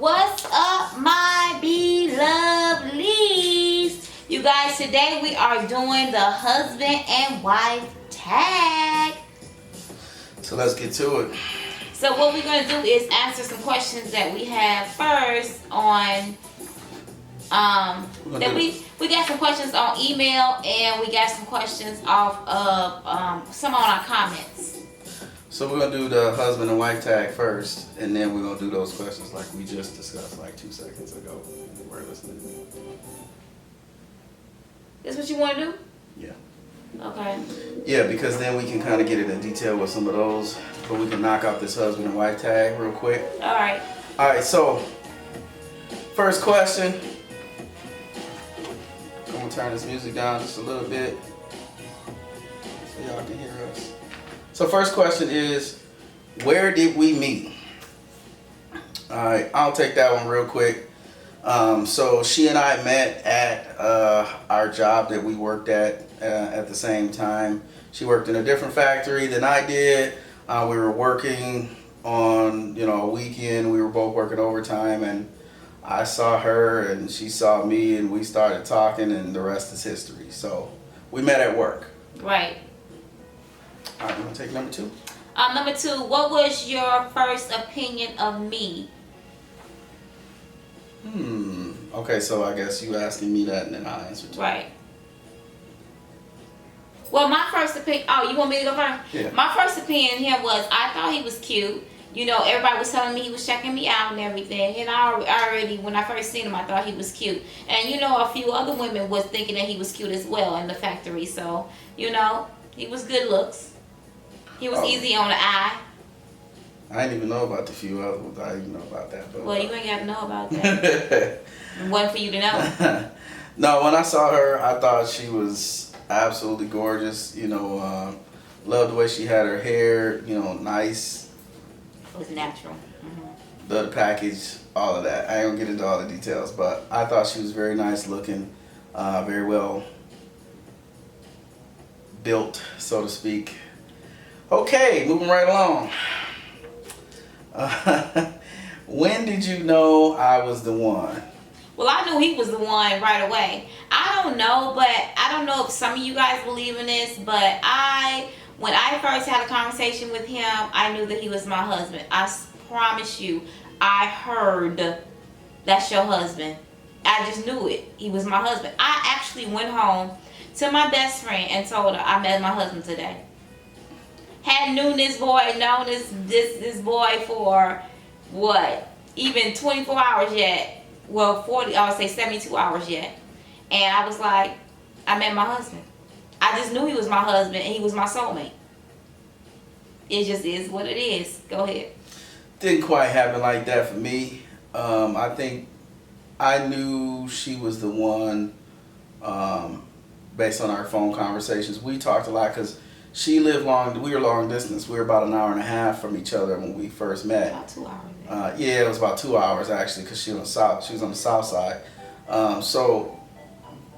What's up, my belovelies? You guys, today we are doing the husband and wife tag. So let's get to it. So what we're going to do is answer some questions that we have first on we got some questions on email, and we got some questions off of some on our comments. So we're going to do the husband and wife tag first, and then we're going to do those questions like we just discussed like 2 seconds ago. We're listening. That's what you want to do? Yeah. Okay. Yeah, because then we can kind of get into detail with some of those, but we can knock out this husband and wife tag real quick. All right. All right, so first question. I'm going to turn this music down just a little bit so y'all can hear us. So first question is, where did we meet? All right, I'll take that one real quick. So she and I met at our job that we worked at the same time. She worked in a different factory than I did. We were working on, a weekend. We were both working overtime, and I saw her and she saw me, and we started talking, and the rest is history. So we met at work. Right. All right, you want to take number 2? Number 2, what was your first opinion of me? Okay, so I guess you asking me that, and then I'll answer too. Right. Well, my first opinion. Oh, you want me to go first? Yeah. My first opinion of him was I thought he was cute. Everybody was telling me he was checking me out and everything. And I already, when I first seen him, I thought he was cute. And a few other women was thinking that he was cute as well in the factory. So, he was good looks. He was easy on the eye. I didn't even know about the few other ones. I didn't even know about that. But well, you ain't got to know about that. It wasn't for you to know. No, when I saw her, I thought she was absolutely gorgeous. Loved the way she had her hair, nice. It was natural. The package, all of that. I don't get into all the details, but I thought she was very nice looking, very well built, so to speak. Okay, moving right along. When did you know I was the one? Well, I knew he was the one right away. I don't know if some of you guys believe in this, but when I first had a conversation with him, I knew that he was my husband. I promise you, I heard that's your husband. I just knew it. He was my husband. I actually went home to my best friend and told her I met my husband today. Hadn't known this boy for what? Even 24 hours yet. Well, 40, I would say 72 hours yet. And I was like, I met my husband. I just knew he was my husband and he was my soulmate. It just is what it is. Go ahead. Didn't quite happen like that for me. I think I knew she was the one based on our phone conversations. We talked a lot because she lived we were long distance. We were about an hour and a half from each other when we first met. About 2 hours. Yeah, it was about 2 hours actually, because she was on the south side. So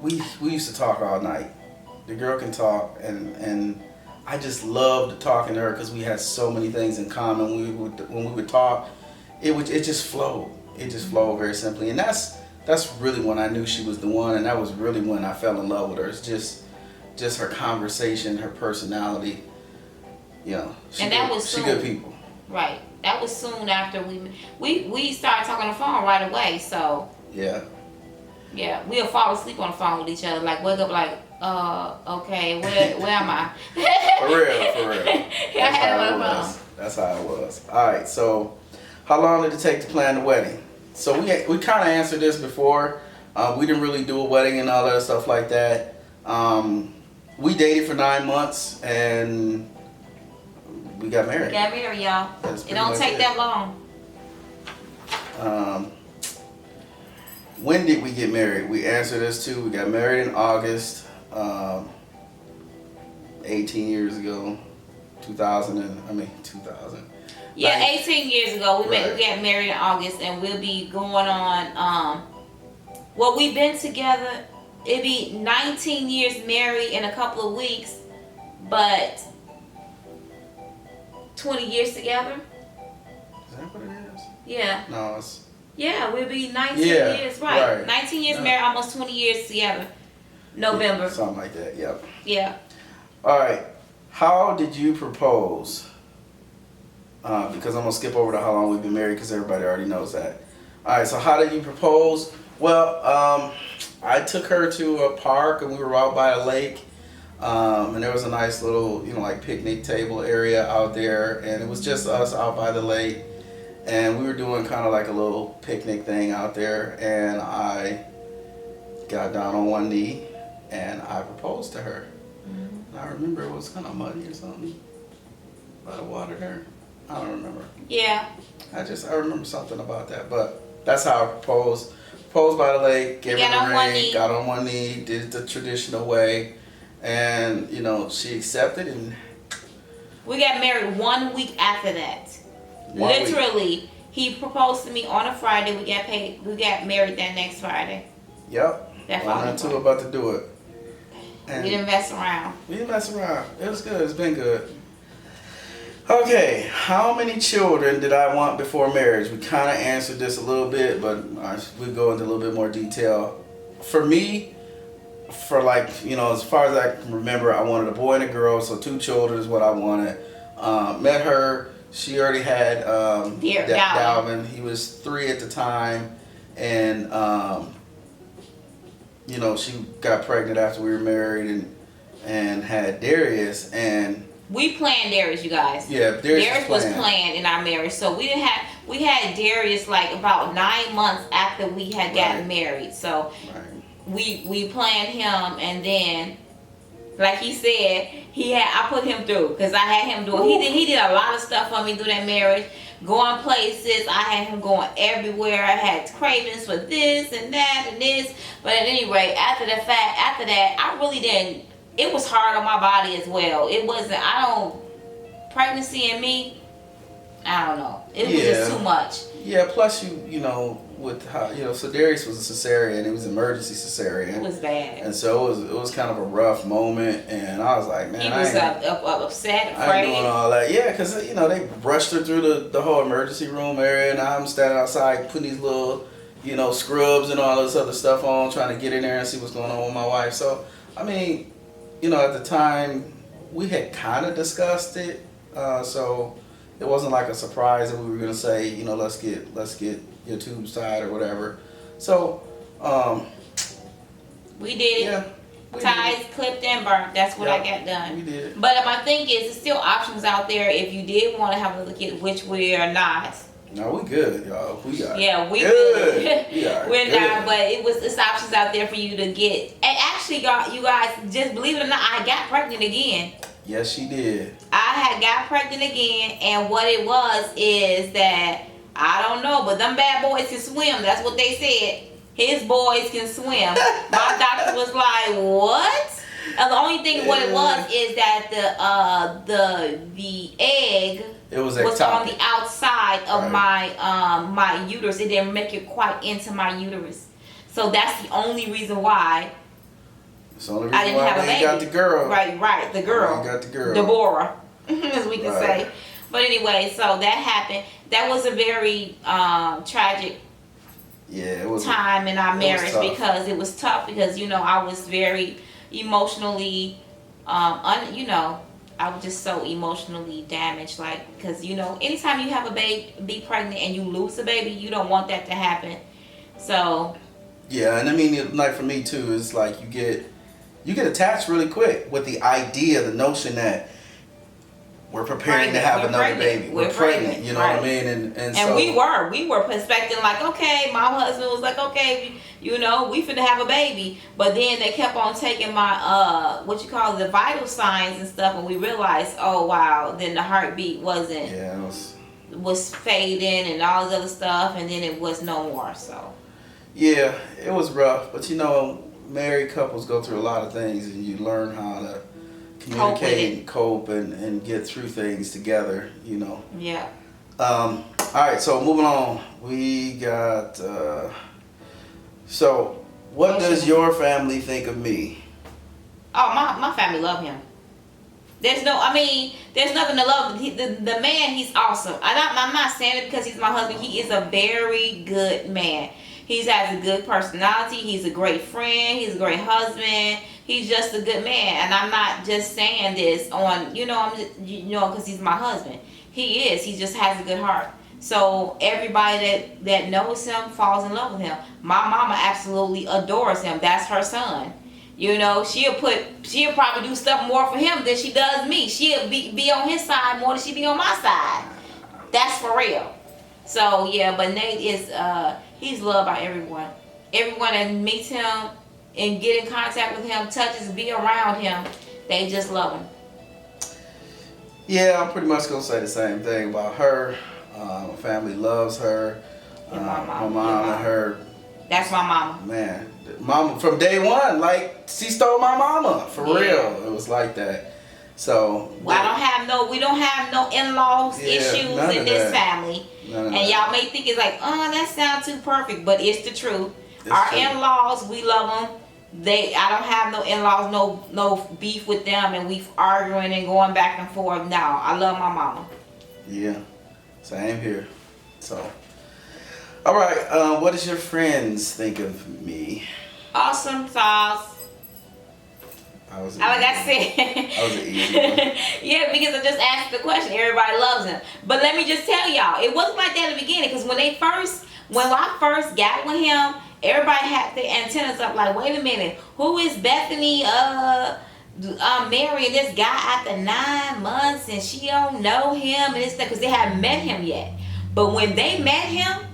we used to talk all night. The girl can talk, and I just loved talking to her because we had so many things in common. When we would talk, it just flowed. It just flowed very simply, and that's really when I knew she was the one, and that was really when I fell in love with her. It's just her conversation, her personality. She good people. Right. That was soon after we started talking on the phone right away. So yeah, we'll fall asleep on the phone with each other. Like wake up, like okay, where am I? For real. That's how it was. All right. So, how long did it take to plan the wedding? So we kind of answered this before. We didn't really do a wedding and all that stuff like that. We dated for 9 months and we got married. Y'all. It don't take that long. When did we get married? We answered this too. We got married in August, 18 years ago, 2000. Yeah, 18 years ago. We got married in August, and we'll be going on. We've been together. It'd be 19 years married in a couple of weeks, but 20 years together. Is that what it is? Yeah. No, it's Yeah, we'll be 19 Yeah, years, right. right. 19 years Yeah. married, almost 20 years together. November. Something like that, yep. Yeah. All right. How did you propose? Because I'm going to skip over to how long we've been married because everybody already knows that. All right, so how did you propose? Well, I took her to a park and we were out by a lake. And there was a nice little, like picnic table area out there. And it was just us out by the lake. And we were doing kind of like a little picnic thing out there. And I got down on one knee and I proposed to her. Mm-hmm. I remember it was kind of muddy or something. But I watered her. I don't remember. Yeah. I remember something about that. But that's how I proposed. Proposed by the lake, gave her the ring, got on one knee, did it the traditional way. And, she accepted and... We got married 1 week after that. Literally, he proposed to me on a Friday. We got married that next Friday. Yep. I'm too about to do it. And we didn't mess around. We didn't mess around. It was good. It's been good. Okay, how many children did I want before marriage? We kind of answered this a little bit, but we'll go into a little bit more detail. For me, as far as I can remember, I wanted a boy and a girl, so 2 children is what I wanted. Met her, she already had Dalvin. He was 3 at the time, and she got pregnant after we were married and had Darius, and we planned Darius, you guys. Yeah, Darius was planned in our marriage, so we had Darius like about 9 months after we had gotten married. So we planned him, and then, like he said, I put him through because I had him doing. He did a lot of stuff for me through that marriage, going places. I had him going everywhere. I had cravings for this and that and this. But at any rate, after that, I really didn't. It was hard on my body as well. It wasn't. Pregnancy and me, I don't know. It was just too much. Yeah. Plus, with how so Darius was a cesarean. It was emergency cesarean. It was bad. And so it was kind of a rough moment. And I was like, man, he was upset, afraid. I ain't doing all that. Yeah, because they brushed her through the whole emergency room area, and I'm standing outside putting these little scrubs and all this other stuff on, trying to get in there and see what's going on with my wife. So I mean, at the time we had kind of discussed it, so it wasn't like a surprise that we were gonna say, let's get your tubes tied or whatever. So we did it. Yeah, ties clipped and burnt. That's what I got done. We did. But my thing is, there's still options out there if you did want to have another kid, which we are not. No, we good, y'all. We are. Yeah, we good. We're good. Not, but it's options out there for you to get. And actually, you guys, just believe it or not, I got pregnant again. Yes, she did. I got pregnant again, and what it was is that I don't know, but them bad boys can swim. That's what they said. His boys can swim. My doctor was like, "What?" And the only thing what it was is that the egg. It was on the outside of my uterus. It didn't make it quite into my uterus. So that's the only reason why I didn't have a baby. You got the girl. Right, the girl. You got the girl. Deborah, as we can say. But anyway, so that happened. That was a very tragic time in our marriage because it was tough because, I was very emotionally, I was just so emotionally damaged, because anytime you have a baby, be pregnant and you lose a baby, you don't want that to happen. So yeah, and I mean, like for me too, it's like you get attached really quick with the idea, the notion that we're preparing to have another baby. We're pregnant. You know what I mean? And so we were expecting okay. My husband was like, okay, we finna have a baby. But then they kept on taking my the vital signs and stuff, and we realized, oh wow, then the heartbeat wasn't. Yeah, was fading and all this other stuff, and then it was no more. So. Yeah, it was rough, but married couples go through a lot of things, and you learn how to communicate and cope and get through things together, Yeah. All right, so moving on. We got, so what does your family think of me? Oh, my family love him. There's nothing to love. The man, he's awesome. I'm not saying it because he's my husband. He is a very good man. He has a good personality. He's a great friend. He's a great husband. He's just a good man. And I'm not just saying this on, because he's my husband. He is. He just has a good heart. So everybody that knows him falls in love with him. My mama absolutely adores him. That's her son. She'll probably do stuff more for him than she does me. She'll be on his side more than she be on my side. That's for real. So yeah, but Nate is he's loved by everyone. Everyone that meets him and get in contact with him, touches, be around him, they just love him. Yeah, I'm pretty much gonna say the same thing about her. My family loves her. My mom and her. That's my mama. Man, mama from day one, like she stole my mama for real. It was like that. So we don't have no in-laws issues in this family. And y'all may think it's like, oh, that sounds too perfect, but it's the truth. Our in-laws, we love them. I don't have no in-laws, no beef with them, and we arguing and going back and forth. No, I love my mama. Yeah, same here. So, all right, what does your friends think of me? Awesome sauce. Like I said. That was an easy one. Yeah, because I just asked the question. Everybody loves him. But let me just tell y'all, it wasn't like that in the beginning. Because when I first got with him, everybody had their antennas up like, wait a minute, who is Bethany marrying this guy after 9 months and she don't know him and it's because they hadn't met him yet. But when they met him,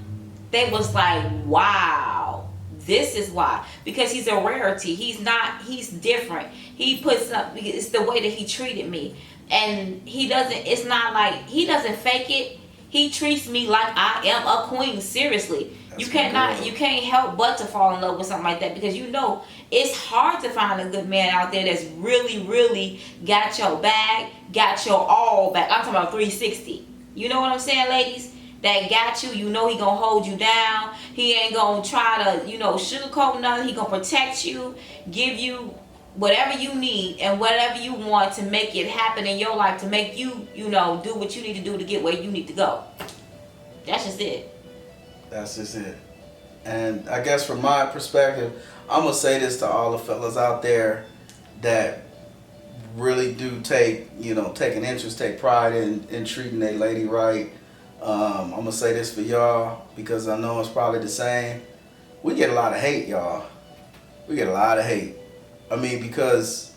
they was like, wow, this is why. Because he's a rarity. He's different. He puts up, it's the way that he treated me. And he doesn't fake it. He treats me like I am a queen, seriously. You can't help but to fall in love with something like that because it's hard to find a good man out there that's really, really got your back, got your all back. I'm talking about 360. You know what I'm saying, ladies? That got you. He gonna hold you down. He ain't gonna try to, sugarcoat nothing. He gonna protect you, give you whatever you need and whatever you want to make it happen in your life, to make you, do what you need to do to get where you need to go. That's just it. That's just it. And I guess from my perspective, I'm going to say this to all the fellas out there that really do take an interest, take pride in treating a lady right. I'm going to say this for y'all because I know it's probably the same. We get a lot of hate, y'all. We get a lot of hate. I mean, because,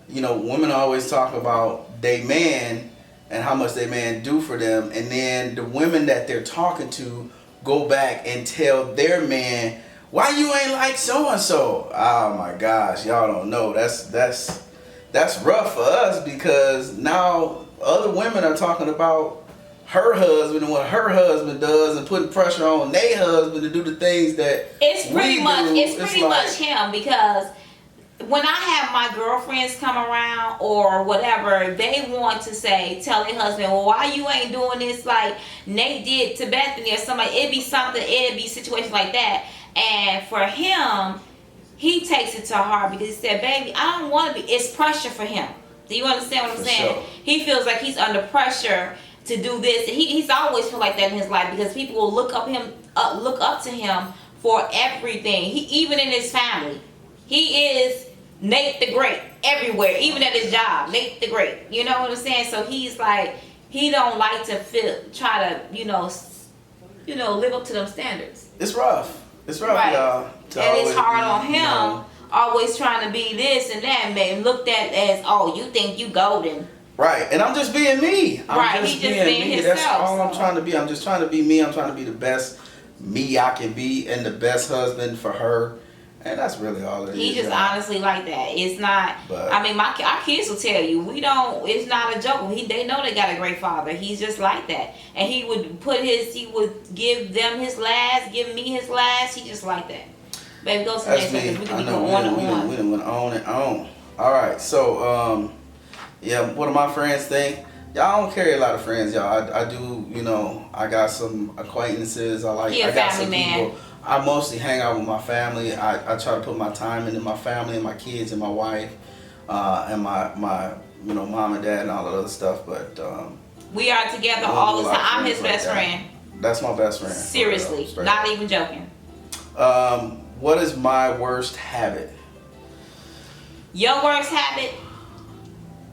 women always talk about they man and how much they man do for them. And then the women that they're talking to go back and tell their man, why you ain't like so-and-so? Oh my gosh, y'all don't know. That's rough for us because now other women are talking about her husband and what her husband does and putting pressure on their husband to do the things that it's pretty do. much him because when I have my girlfriends come around or whatever, they want to tell their husband, well, why you ain't doing this like Nate did to Bethany or somebody. It'd be situations like that. And for him, he takes it to heart because he said, baby, I don't want to be, it's pressure for him. Do you understand what I'm saying? Sure. He feels like he's under pressure to do this. And he's always felt like that in his life because people will look up to him for everything. Even in his family. He is Nate the Great everywhere, even at his job. Nate the Great. You know what I'm saying? So he's like, he don't like to try to, live up to them standards. It's rough. It's rough, right, y'all. And it's hard on him, always trying to be this and that, man. Looked at as, oh, you think you golden. Right, and I'm just being me. He's just being himself. That's all I'm trying to be. I'm just trying to be me. I'm trying to be the best me I can be and the best husband for her. And that's really all it is. He just honestly like that. It's not. But, our kids will tell you it's not a joke. They know they got a great father. He's just like that. And he would give them his last, give me his last. He just like that. Baby, go to the next one because we can go on and on. We done went on and on. All right, so what do my friends think? Y'all don't carry a lot of friends, y'all. I do. I got some acquaintances. I got some people. I mostly hang out with my family. I try to put my time into my family and my kids and my wife and my you know, mom and dad and all that other stuff, but we are together we don't all do the a lot time. of I'm his things like best that. friend. That's my best friend. Seriously, Straight not even joking. What is my worst habit? Your worst habit?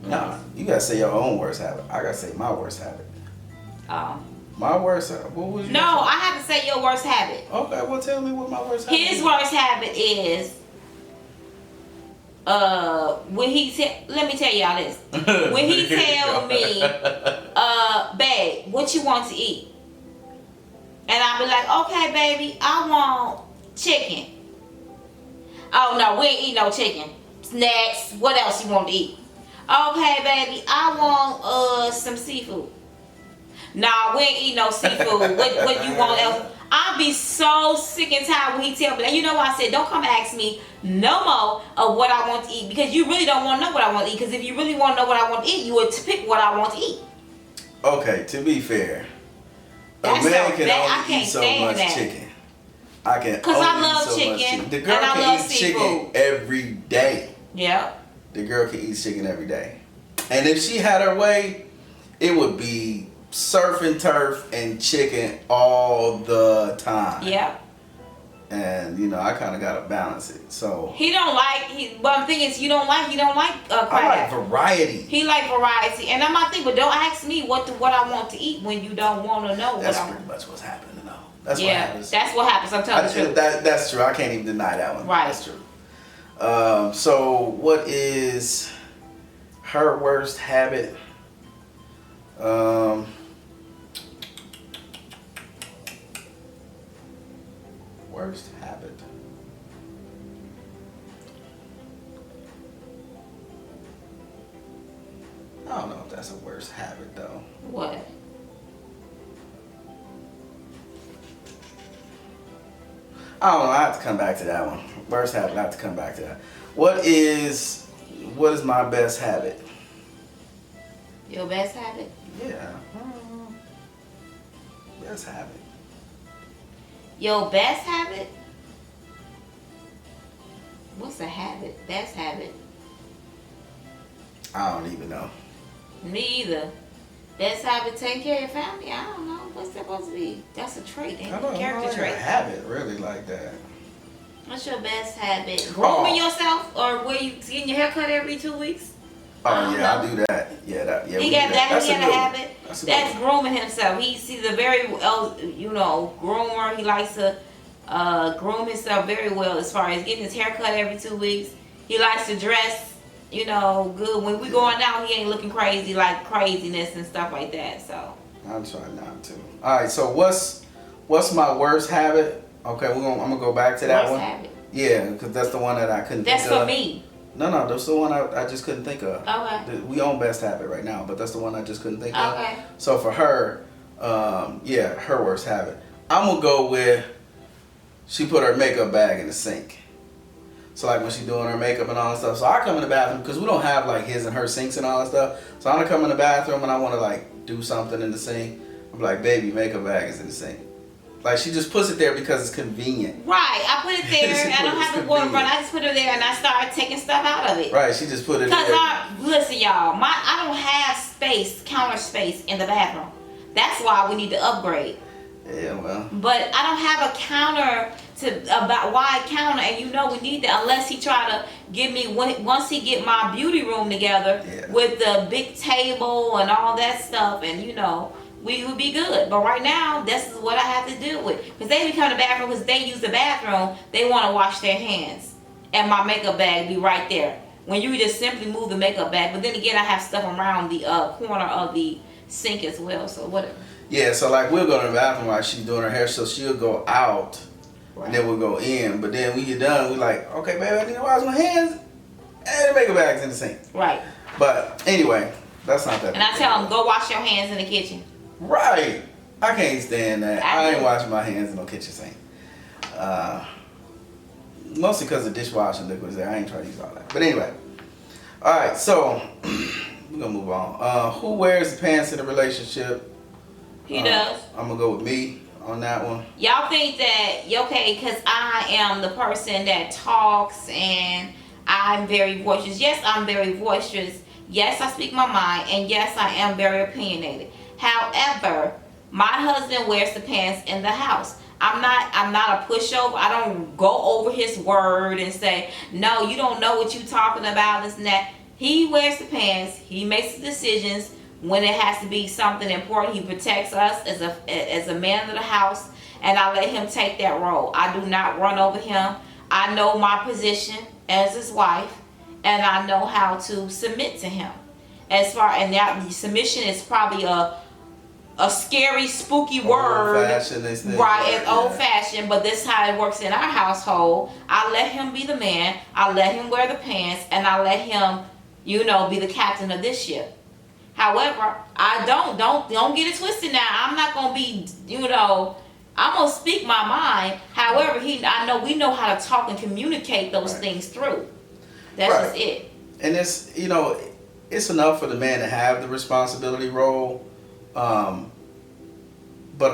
Nah, you gotta say your own worst habit. I gotta say my worst habit. Oh. My worst habit? What was you? No, I have to say your worst habit. Okay, well tell me what my worst habit His is. worst habit is when let me tell y'all this. When he tell me, babe, what you want to eat? And I'll be like, okay, baby, I want chicken. Oh no, we ain't eat no chicken. Next, what else you want to eat? Okay, baby, I want some seafood. Nah, we ain't eat no seafood. What you want else? I'll be so sick and tired when he tell me that. You know why I said don't come ask me no more of what I want to eat, because you really don't want to know what I want to eat. Because if you really want to know what I want to eat, you would pick what I want to eat. Okay, to be fair, That's a man so can bad. I only can't eat so stand much that. chicken. I can Because only I love eat so much chicken, The girl and I can love eat chicken seafood. every day. Yeah. The girl can eat chicken every day. And if she had her way, it would be surf and turf and chicken all the time. Yeah. And you know, I kind of gotta balance it. So He don't like. But the thing is, he don't like crab. I like variety. He like variety, and I'm not thinking. But don't ask me what I want to eat when you don't want to know That's what I pretty want. much what's happening though. That's what Yeah, happens. that's what happens. I'm telling you the truth. That's true. I can't even deny that one. Right. That's true. So what is her worst habit? Worst habit. I don't know if that's a worst habit though. What? I don't know. I have to come back to that one. Worst habit. I have to come back to that. What is my best habit? Your best habit? Yeah. Best habit. Your best habit? What's a habit? Best habit? I don't even know. Me either. Best habit, taking care of your family? I don't know. What's that supposed to be? That's a trait, ain't I it? don't know. Character Like trait. a habit really like that. What's your best habit? Grooming yourself, or where you getting your hair cut every 2 weeks? Oh yeah, I do that. Yeah, He we do got that. That's He got a good one. habit. That's a That's good one. grooming himself. He's a very, groomer. He likes to groom himself very well as far as getting his hair cut every 2 weeks. He likes to dress, good. When we going out, he ain't looking crazy like craziness and stuff like that. So I'm trying not to. All right. So what's my worst habit? Okay, I'm gonna go back to that worst one. habit. Yeah, because that's the one that I couldn't. That's think for of. me. No, that's the one I just couldn't think of. Okay. We own best habit right now, but that's the one I just couldn't think of. Okay. So for her, her worst habit. I'm gonna go with she put her makeup bag in the sink. So like when she's doing her makeup and all that stuff. So I come in the bathroom because we don't have like his and her sinks and all that stuff. So I'm gonna come in the bathroom and I want to like do something in the sink. I'm like, baby, makeup bag is in the sink. Like she just puts it there because it's convenient. Right. I put it there. I don't have the water run. I just put it there and I start taking stuff out of it. Right. She just put it Because there. listen, y'all, I don't have counter space in the bathroom. That's why we need to upgrade. Yeah, well. But I don't have a counter wide counter, and we need that unless he try to give me once he get my beauty room together with the big table and all that stuff, and we would be good. But right now, this is what I have to deal with. Because they be coming to the bathroom, because they use the bathroom, they want to wash their hands. And my makeup bag be right there. When you just simply move the makeup bag. But then again, I have stuff around the corner of the sink as well. So whatever. Yeah, so like we'll go to the bathroom while she's doing her hair. So she'll go out, Right. and then we'll go in. But then when we get done, we like, okay, baby, I need to wash my hands. And the makeup bag's in the sink. Right. But anyway, that's not that. And I tell them, go wash your hands in the kitchen. Right. I can't stand that. I I ain't do. washing my hands in no kitchen sink. Mostly because the dishwashing liquid is there. I ain't trying to use all that. But anyway. Alright, so we're going to move on. Who wears the pants in a relationship? He does. I'm going to go with me on that one. Y'all think that, okay, because I am the person that talks and I'm very boisterous. Yes, I'm very boisterous. Yes, I speak my mind, and yes, I am very opinionated. However, my husband wears the pants in the house. I'm not a pushover. I don't go over his word and say, no, you don't know what you're talking about, this and that. He wears the pants. He makes the decisions when it has to be something important. He protects us as a man of the house, and I let him take that role. I do not run over him. I know my position as his wife, and I know how to submit to him. And that submission is probably a scary, spooky word. Old-fashioned, right? It's old-fashioned, but this is how it works in our household. I let him be the man. I let him wear the pants, and I let him, be the captain of this ship. However, I don't get it twisted now. I'm not gonna be, I'm gonna speak my mind. However, we know how to talk and communicate those things through. That's just it. And it's enough for the man to have the responsibility role, but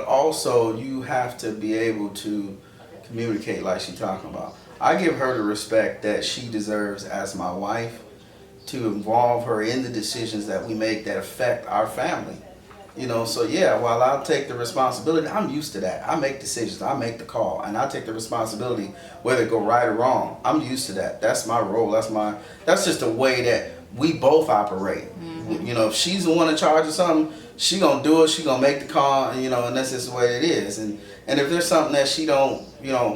also you have to be able to communicate like she's talking about. I give her the respect that she deserves as my wife, to involve her in the decisions that we make that affect our family. So yeah, while I'll take the responsibility, I'm used to that. I make decisions, I make the call, and I take the responsibility whether it go right or wrong. I'm used to that. That's my role. That's just the way that we both operate. Mm-hmm. If she's the one in charge of something, she gonna do it, she gonna make the call, and that's just the way it is. And if there's something that she don't,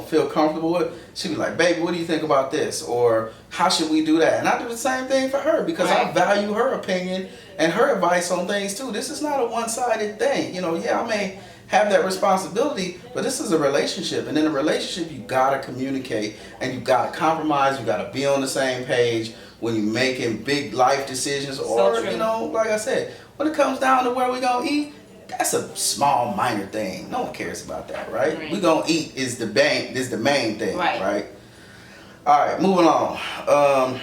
feel comfortable with, she be like, baby, what do you think about this? Or how should we do that? And I do the same thing for her because I value her opinion and her advice on things too. This is not a one-sided thing. I may have that responsibility, but this is a relationship. And in a relationship, you gotta communicate and you gotta compromise, you gotta be on the same page when you're making big life decisions, or, like I said, when it comes down to where we gonna eat, that's a small, minor thing. No one cares about that, right? We gonna eat is the main thing, right? All right, moving on.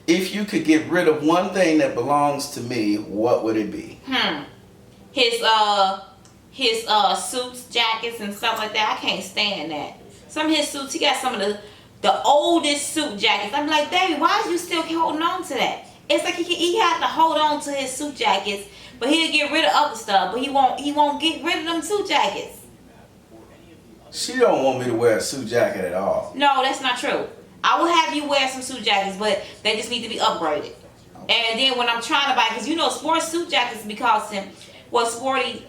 If you could get rid of one thing that belongs to me, what would it be? His suits, jackets, and stuff like that. I can't stand that. Some of his suits, he got some of the oldest suit jackets. I'm like, baby, why is you still holding on to that? It's like he had to hold on to his suit jackets, but he'll get rid of other stuff, but he won't get rid of them suit jackets. She don't want me to wear a suit jacket at all. No, that's not true. I will have you wear some suit jackets, but they just need to be upgraded. And then when I'm trying to buy, because sports suit jackets be costing, what's it called,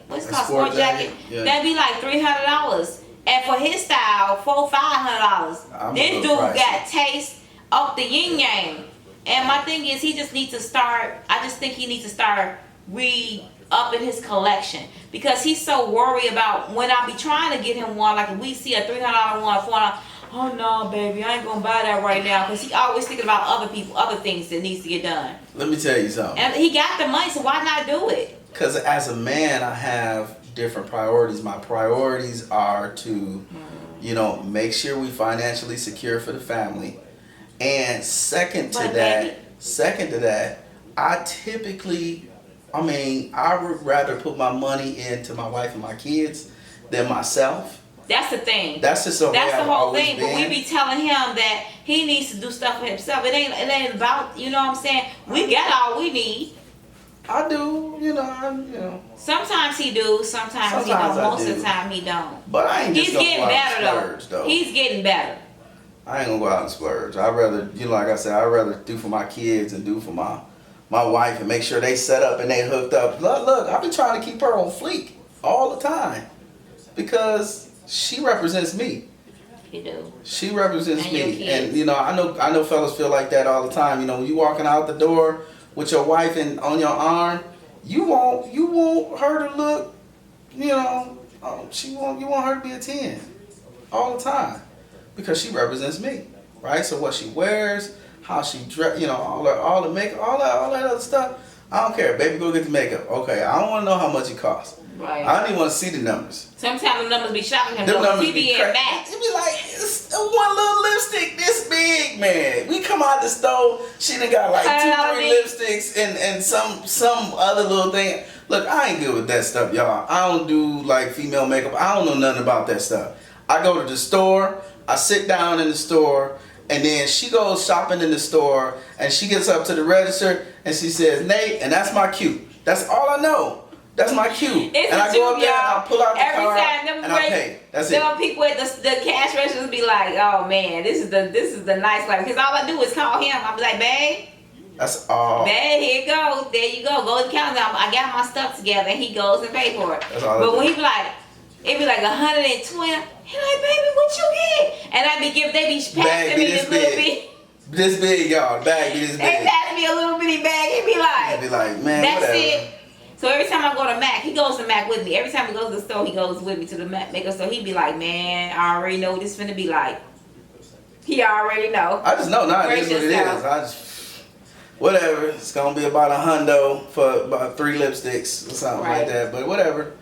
sport jacket? Yeah. That'd be like $300. And for his style, $400-$500. This dude got taste up the yin yang. And my thing is, he just needs to start. I just think he needs to start up in his collection, because he's so worried about when I be trying to get him one. Like if we see a $300 one, $400. Oh no, baby, I ain't gonna buy that right now, because he always thinking about other things that needs to get done. Let me tell you something. And he got the money, so why not do it? Because as a man, I have different priorities. My priorities are to, make sure we financially secure for the family. And second to that, I would rather put my money into my wife and my kids than myself. That's the thing. That's just the whole thing. But we be telling him that he needs to do stuff for himself. It ain't about, what I'm saying? We got all we need. I do, Sometimes he do, sometimes he don't. Most of the time he don't. But I ain't just gonna go out and splurge, though. He's getting better. I ain't gonna go out and splurge. I'd rather, like I said, I'd rather do for my kids and do for my wife and make sure they set up and they hooked up. Look, I've been trying to keep her on fleek all the time because she represents me. You do. She represents me, and I know fellas feel like that all the time. When you walking out the door with your wife and on your arm, you want her to look, you want her to be a 10 all the time. Because she represents me, right? So what she wears, how she dress, all the makeup, all that other stuff. I don't care. Baby, go get the makeup. Okay, I don't want to know how much it costs. Right. I don't even want to see the numbers. Sometimes the numbers be shocking him. Them numbers be crazy. Back. It be like, it's one little lipstick this big, man. We come out the store, she done got like 2-3 lipsticks and some other little thing. Look, I ain't good with that stuff, y'all. I don't do like female makeup. I don't know nothing about that stuff. I go to the store, I sit down in the store, And then she goes shopping in the store, and she gets up to the register, and she says, Nate, and that's my cue. That's all I know. That's my cue. It's and I go up there, and I pull out the every card, time them and I pay. That's it. Them people at the cash registers be like, oh man, this is the nice life. Because all I do is call him. I be like, babe. That's all. Babe, here you go. There you go. Go to the counter. I got my stuff together. And he goes and pay for it. That's all. But when he be like, it be like 120. He like, baby, what you get? And I be they be passing me this little bit. This big, y'all. Bag be this big. They pass me a little bitty bag. He be like, man, that's whatever. it. So every time I go to Mac, he goes to Mac with me. Every time we go to the store, he goes with me to the Mac makeup store. He be like, man, I already know what this finna be like. He already know. I just know now. It is what it is. I just, whatever. It's gonna be about $100 for about 3 lipsticks or something like that. But whatever.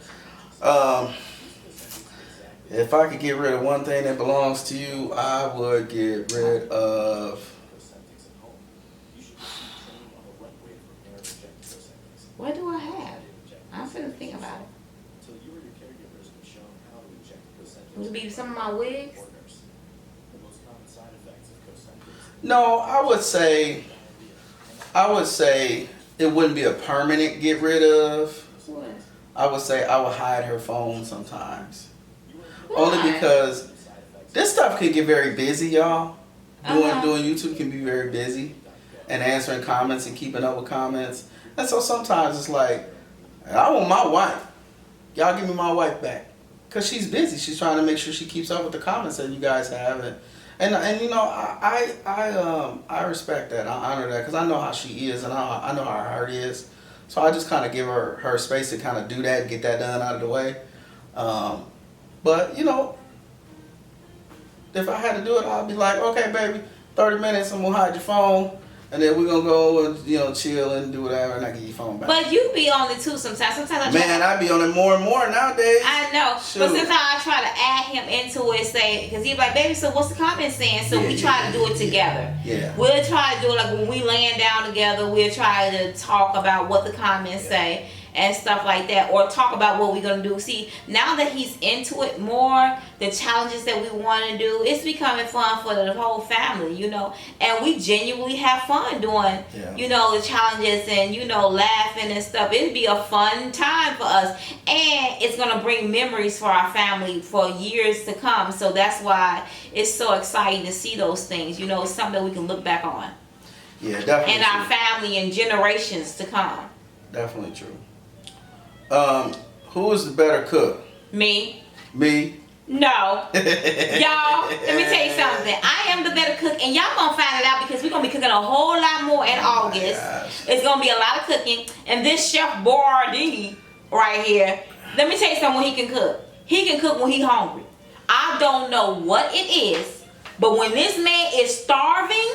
If I could get rid of one thing that belongs to you, I would get rid of. What do I have? I'm finna think about it. Would it be some of my wigs? No, I would say it wouldn't be a permanent get rid of. What? I would say I would hide her phone sometimes. Why? Only because this stuff can get very busy, y'all. Doing YouTube can be very busy, and answering comments and keeping up with comments. And so sometimes it's like, I want my wife. Y'all give me my wife back. Because she's busy. She's trying to make sure she keeps up with the comments that you guys have. And you know, I respect that. I honor that because I know how she is and I know how her heart is. So I just kind of give her space to kind of do that and get that done out of the way. But, you know, if I had to do it, I'd be like, okay, baby, 30 minutes, I'm going to hide your phone. And then we're going to go and, you know, chill and do whatever, and I get your phone back. But you be on it too sometimes. Sometimes I be on it more and more nowadays. I know. Shoot. But sometimes I try to add him into it, say, because he be like, baby, so what's the comment saying? So we try to do it together. Yeah. We'll try to do it like when we laying down together, we'll try to talk about what the comments say and stuff like that, or talk about what we're going to do. See, now that he's into it more, the challenges that we want to do, it's becoming fun for the whole family, you know, and we genuinely have fun doing, you know, the challenges and, you know, laughing and stuff. It'd be a fun time for us, and it's going to bring memories for our family for years to come. So that's why it's so exciting to see those things, you know, it's something that we can look back on. Yeah, definitely. And our family and generations to come. Definitely true. Who is the better cook? Me. Me? No. Y'all, let me tell you something. I am the better cook, and y'all gonna find it out because we're gonna be cooking a whole lot more in August. It's gonna be a lot of cooking. And this Chef Boyardee right here, let me tell you something when he can cook. He can cook when he's hungry. I don't know what it is, but when this man is starving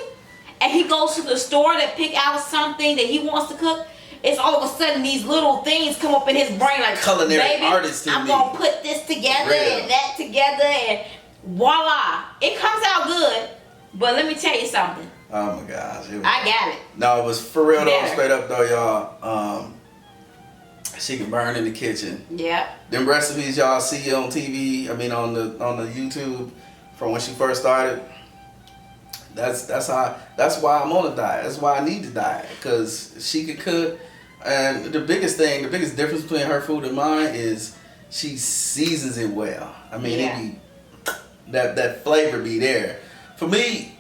and he goes to the store to pick out something that he wants to cook, it's all of a sudden these little things come up in his brain like, culinary baby, artist I'm gonna put this together and that together, and voila, it comes out good. But let me tell you something. Oh my gosh, I got it. No, it was for real though, straight up though, y'all. She can burn in the kitchen. Yeah. Them recipes y'all see on TV, I mean on the YouTube from when she first started. That's why I'm on a diet. That's why I need to diet, because she could cook. And the biggest difference between her food and mine is she seasons it well. I mean, it be that flavor be there. For me,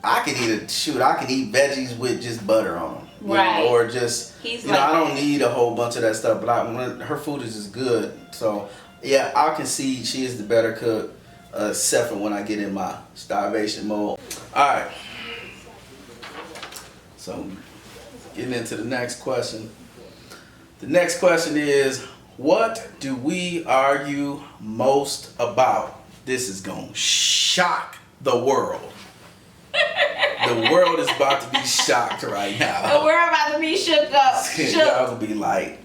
I can eat veggies with just butter on them, right? Know, or just I don't need a whole bunch of that stuff. But her food is just good. So yeah, I can see she is the better cook. Except for when I get in my starvation mode. Alright. So, getting into the next question. The next question is, what do we argue most about? This is going to shock the world. The world is about to be shocked right now. The world about to be shook up. Y'all will be like,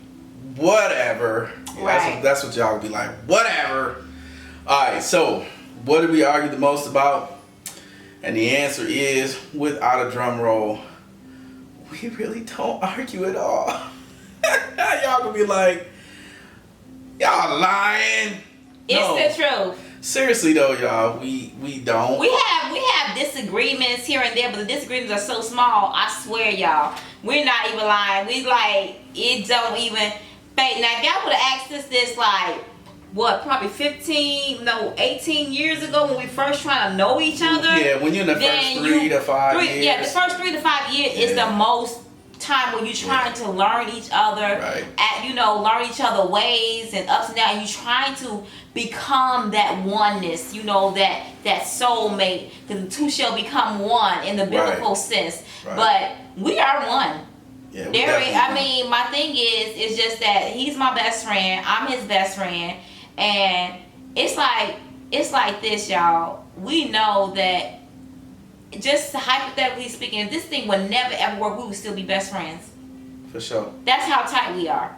whatever. Right. That's what y'all will be like, whatever. Alright, so what do we argue the most about? And the answer is, without a drum roll, we really don't argue at all. Y'all gonna be like, y'all lying. It's the truth. seriously though, y'all, we don't. We have disagreements here and there, but the disagreements are so small. I swear, y'all, we're not even lying. We like it don't even fade. Now, if y'all would have asked us this like what, probably 18 years ago when we first trying to know each other. Yeah, when you're in the first 3 to 5 years. Yeah, the first 3 to 5 years is the most time when you're trying to learn each other, learn each other ways and ups and downs, and you're trying to become that oneness, that soulmate, because the two shall become one in the biblical sense. But we are one. Yeah, my thing is just that he's my best friend, I'm his best friend, and it's like this, y'all. We know that, just hypothetically speaking, if this thing would never ever work, we would still be best friends. For sure. That's how tight we are.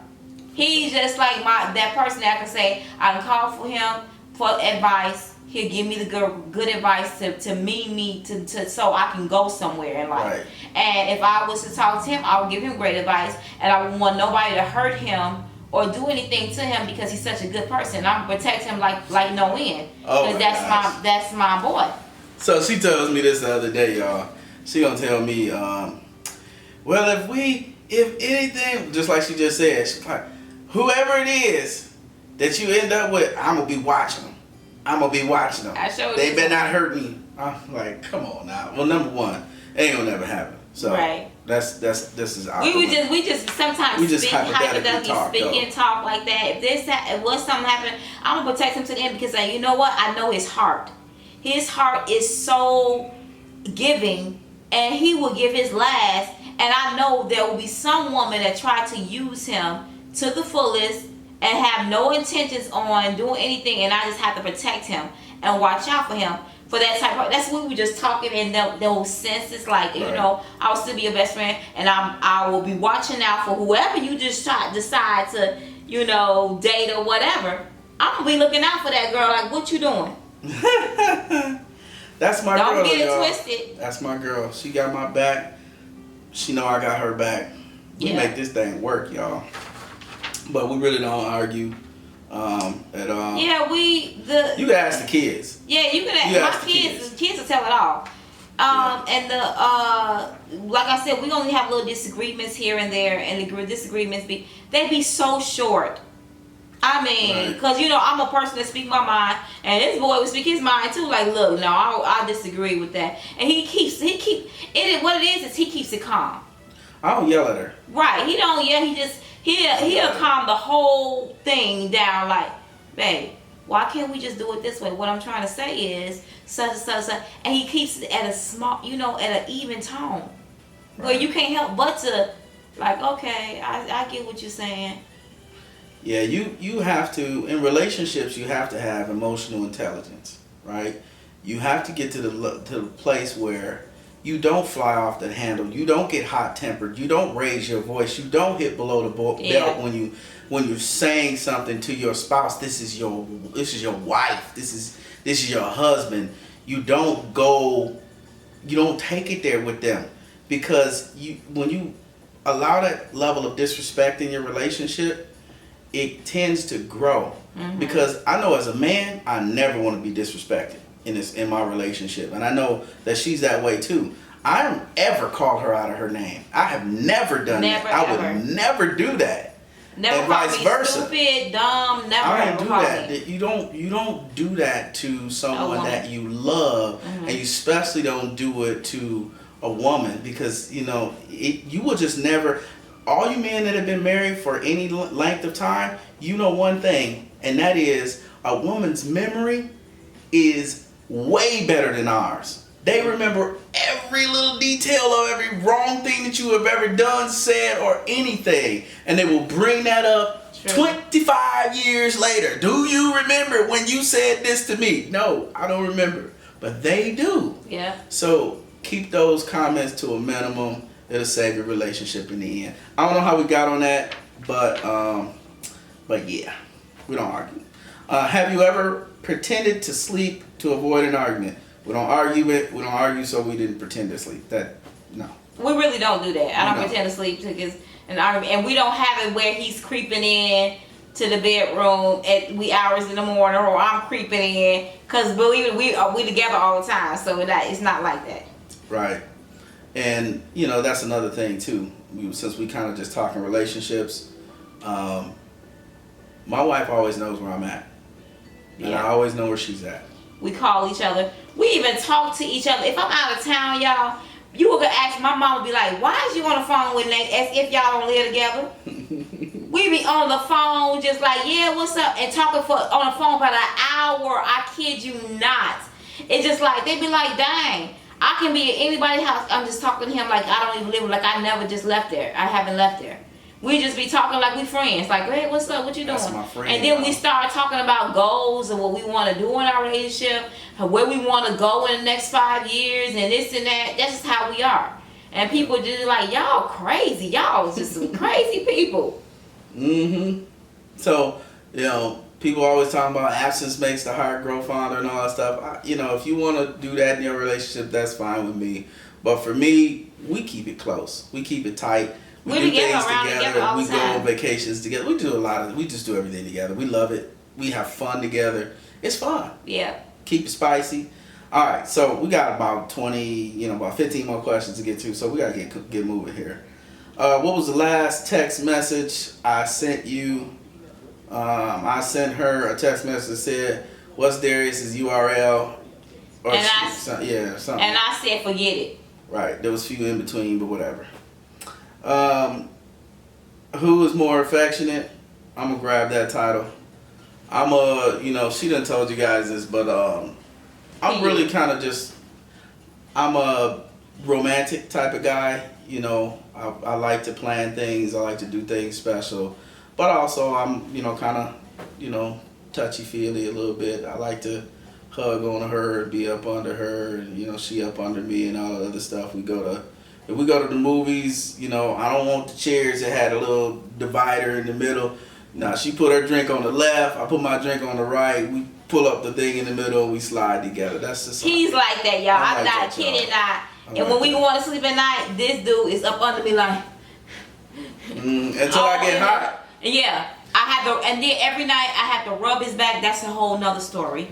He's just like that person that I can say, I can call for him for advice. He'll give me the good advice to me so I can go somewhere in life. Right. And if I was to talk to him, I would give him great advice, and I wouldn't want nobody to hurt him or do anything to him because he's such a good person. I'm gonna protect him like no end. Because that's my boy. So she tells me this the other day, y'all. She gonna tell me, well, if anything, just like she just said, she's like, whoever it is that you end up with, I'm gonna be watching them. They better not hurt me. I'm like, come on now. Well, number one, it ain't gonna never happen. So this is our. We just sometimes hypothetically talk like that. If something happen, I'm gonna protect him to the end because you know what? I know his heart. His heart is so giving, and he will give his last. And I know there will be some woman that tried to use him to the fullest and have no intentions on doing anything, and I just have to protect him and watch out for him. For that type of, that's what we were just talking in those senses, like, I will still be your best friend, and I will be watching out for whoever you just decide to, date or whatever. I'm gonna be looking out for that girl, like, what you doing? That's my girl. Don't get it y'all. twisted. That's my girl. She got my back. She know I got her back. We make this thing work, y'all. But we really don't argue at all. Yeah, you can ask the kids. Yeah, you can ask my kids. The kids will tell it all. And like I said, we only have little disagreements here and there, and the disagreements they be so short. I mean, because I'm a person that speaks my mind, and this boy would speak his mind too. Like, look, no, I disagree with that, and he keeps it. What it is he keeps it calm. I don't yell at her. Right? He don't yell. He'll calm the whole thing down. Like, babe, why can't we just do it this way? What I'm trying to say is such and such, and he keeps it at a small, at an even tone, where you can't help but to, like, okay, I get what you're saying. Yeah, you have to, in relationships, you have to have emotional intelligence, right? You have to get to the place where you don't fly off the handle, you don't get hot tempered, you don't raise your voice, you don't hit below the belt when you're saying something to your spouse. This is your wife, this is your husband. You don't take it there with them, because when you allow that level of disrespect in your relationship, it tends to grow. Mm-hmm. Because I know as a man, I never want to be disrespected in my relationship, and I know that she's that way too. I don't ever call her out of her name. I have never done that. I would never do that. Never, and vice versa. Stupid, dumb. Never. I don't do that. You don't do that to someone that you love, and you especially don't do it to a woman, because you will just never. All you men that have been married for any length of time, you know one thing, and that is a woman's memory is way better than ours. They remember every little detail of every wrong thing that you have ever done, said, or anything, and they will bring that up 25 years later. Do you remember when you said this to me? No, I don't remember, but they do. Yeah. So keep those comments to a minimum. It'll save your relationship in the end. I don't know how we got on that, but yeah, we don't argue. Have you ever pretended to sleep to avoid an argument? We don't argue it. We don't argue, so we didn't pretend to sleep. No. We really don't do that. I don't pretend to sleep to an argument, and we don't have it where he's creeping in to the bedroom at wee hours in the morning, or I'm creeping in. Cause believe it, we together all the time, so it's not like that. Right. And you know, that's another thing too. Since we kind of just talking relationships, my wife always knows where I'm at, and I always know where she's at. We call each other. We even talk to each other. If I'm out of town, y'all, you were gonna ask my mom, would be like, "Why is you on the phone with Nate?" As if y'all don't live together. We be on the phone, just like, "Yeah, what's up?" and talking on the phone for an hour. I kid you not. It's just like they be like, "Dang." I can be at anybody's house. I'm just talking to him like I don't even live, like I never just left there. I haven't left there. We just be talking like we friends. Like, "Hey, what's up? What you doing?" That's my friend, and then we start talking about goals and what we want to do in our relationship, and where we want to go in the next 5 years, and this and that. That's just how we are. And people just like, "Y'all crazy. Y'all just some crazy people." Mm-hmm. So, you know, people always talking about absence makes the heart grow fonder and all that stuff. You know, if you want to do that in your relationship, that's fine with me. But for me, we keep it close. We keep it tight. We do things together. All we the go time. on vacations together. We do we just do everything together. We love it. We have fun together. It's fun. Yeah. Keep it spicy. All right, so we got about 15 more questions to get to, so we got to get moving here. What was the last text message I sent you? I sent her a text message that said, "What's Darius's URL?" Or something. And I said, "Forget it." Right. There was a few in between, but whatever. Who is more affectionate? I'm gonna grab that title. She done told you guys this, but I'm really kind of I'm a romantic type of guy. You know, I like to plan things. I like to do things special. But also, I'm, kind of, touchy-feely a little bit. I like to hug on her, be up under her, and, she up under me and all the other stuff. If we go to the movies, I don't want the chairs that had a little divider in the middle. Now, she put her drink on the left, I put my drink on the right. We pull up the thing in the middle and we slide together. That's just He's like that, y'all. I'm not kidding, not. And when we want to sleep at night, this dude is up under me like... until I get hot. Yeah, and then every night I have to rub his back. That's a whole nother story.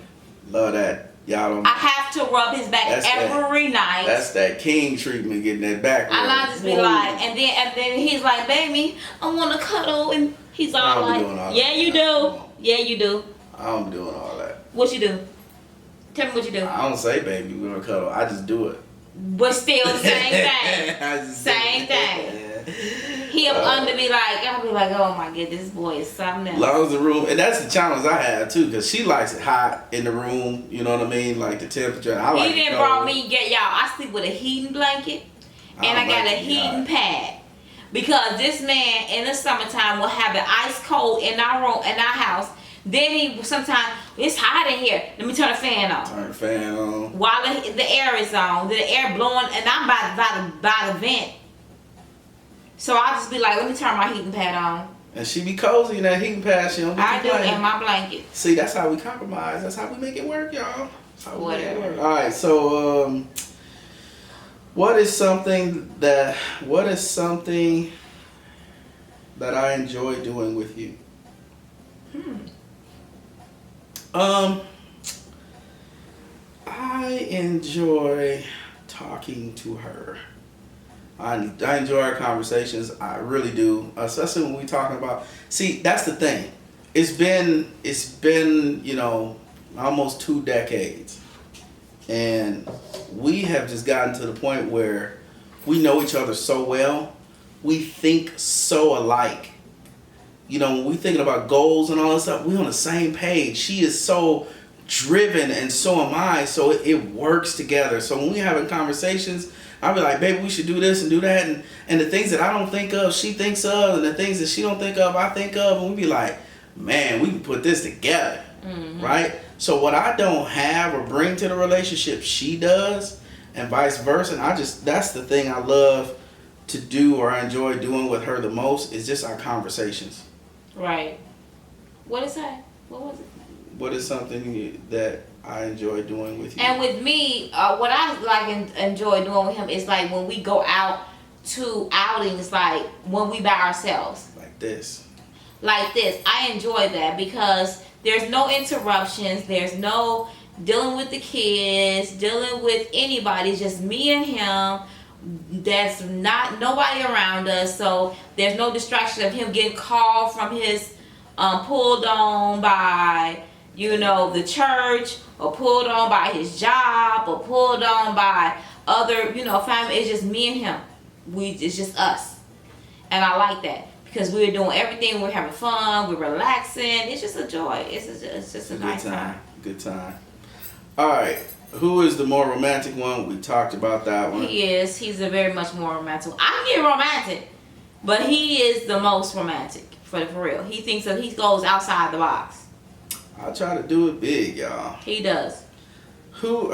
Love that. Y'all don't. I have to rub his back every night. That's that king treatment, getting that back. And I just be like, and then he's like, "Baby, I want to cuddle," and he's all like, "Yeah, you do. Yeah, you do." I'm doing all that. What you do? Tell me what you do. I don't say, "Baby, we're gonna cuddle." I just do it. But still the same thing. Same thing. He up under me like, I'll be like, "Oh my goodness, this boy is something else." Long as the room, and that's the challenge I have too, because she likes it hot in the room. You know what I mean, like the temperature. I like. He didn't brought me y'all. I sleep with a heating blanket, and I got a heating pad, because this man in the summertime will have it ice cold in our room, in our house. Then sometimes it's hot in here. Let me turn the fan on. Turn the fan on. While the air is on, the air blowing, and I'm by the vent. So I'll just be like, let me turn my heating pad on. And she be cozy in that heating pad. She don't be complaining. And my blanket. See, that's how we compromise. That's how we make it work, y'all. That's how we make it Whatever. work. All right, so what is something that I enjoy doing with you? I enjoy talking to her. I enjoy our conversations. I really do, especially when we talking about. See, that's the thing. It's been almost 2 decades, and we have just gotten to the point where we know each other so well. We think so alike. When we thinking about goals and all that stuff, we on the same page. She is so driven, and so am I. So it works together. So when we having conversations, I'll be like, "Baby, we should do this and do that," and the things that I don't think of, she thinks of, and the things that she don't think of, I think of, and we be like, "Man, we can put this together," right? So what I don't have or bring to the relationship, she does, and vice versa. And that's the thing I love to do, or I enjoy doing with her the most, is just our conversations. Right. What is that? What was it? What is something that I enjoy doing with you? And with me, what I enjoy doing with him is like when we go out to outings, like when we by ourselves. Like this. like this. I enjoy that because there's no interruptions. There's no dealing with the kids, dealing with anybody. It's just me and him. That's not nobody around us, so there's no distraction of him getting called from his pulled on by the church, or pulled on by his job, or pulled on by other family. It's just me and him. It's just us, and I like that because we're doing everything. We're having fun. We're relaxing. It's just a joy. It's just a nice time. Good time. All right. Who is the more romantic one? We talked about that one. He is. He's a very much more romantic. I get romantic, but he is the most romantic for real. He thinks that he goes outside the box. I try to do it big, y'all. He does. Who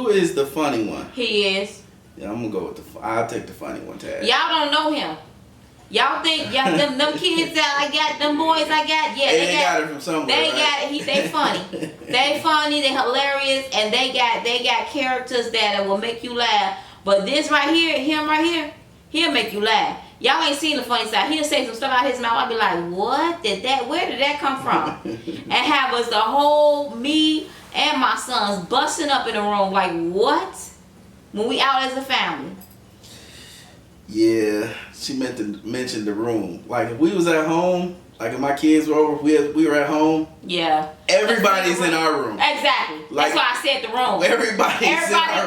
is the funny one? He is. Yeah, I'm gonna go with I'll take the funny one tag. Y'all don't know him. Y'all think them kids that I got, them boys I got, yeah, they got it from somewhere. They right? got it. They funny. They funny. They hilarious, and they got characters that will make you laugh. But this right here, him right here, he'll make you laugh. Y'all ain't seen the funny side. He'll say some stuff out his mouth. I'll be like, where did that come from? And have us the whole, me and my sons busting up in the room like, what? When we out as a family. Yeah, she meant to mention the room. Like if we was at home, like if my kids were over, we were at home. Yeah. Everybody's in our room. Exactly. Like, that's why I said the room. Everybody,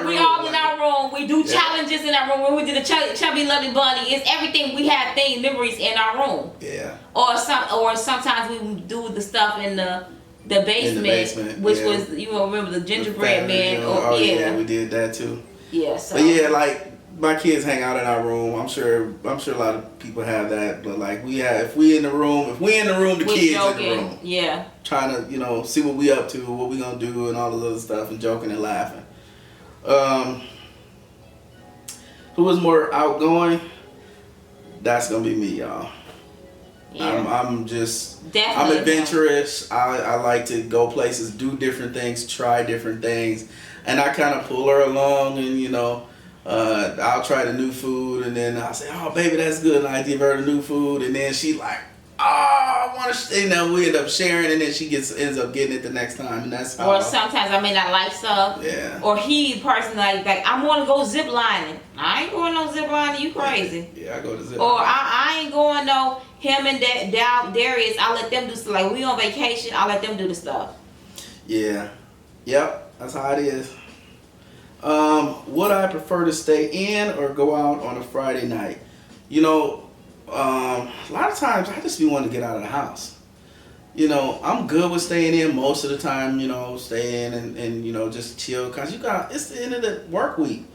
we all in our room. We do challenges in our room. When we did the chubby lovely bunny, it's everything. We have memories in our room. Yeah. Or sometimes we do the stuff in the basement, which was remember the gingerbread man. Yeah, we did that too. Yeah. So. But yeah, like my kids hang out in our room. I'm sure a lot of people have that. But like if we in the room, the kids joking, in the room. Yeah. Trying to see what we up to, what we gonna do, and all this other stuff, and joking and laughing. Who was more outgoing? That's gonna be me, y'all. Yeah. I'm adventurous. I like to go places, do different things, try different things, and I kind of pull her along, and I'll try the new food, and then I'll say, "Oh, baby, that's good." And I give her the new food, and then she like, "Oh, I want to." We end up sharing, and then she ends up getting it the next time, and that's how. Or sometimes I may not like stuff. Yeah. Or he personally like I want to go zip lining. I ain't going no zip lining. You crazy? Yeah, I go to zip. Or I ain't going no. Him and Darius, I let them do stuff. Like we on vacation, I let them do the stuff. Yeah. Yep. That's how it is. Would I prefer to stay in or go out on a Friday night? A lot of times I just be wanting to get out of the house. I'm good with staying in most of the time, stay in and just chill. Because it's the end of the work week.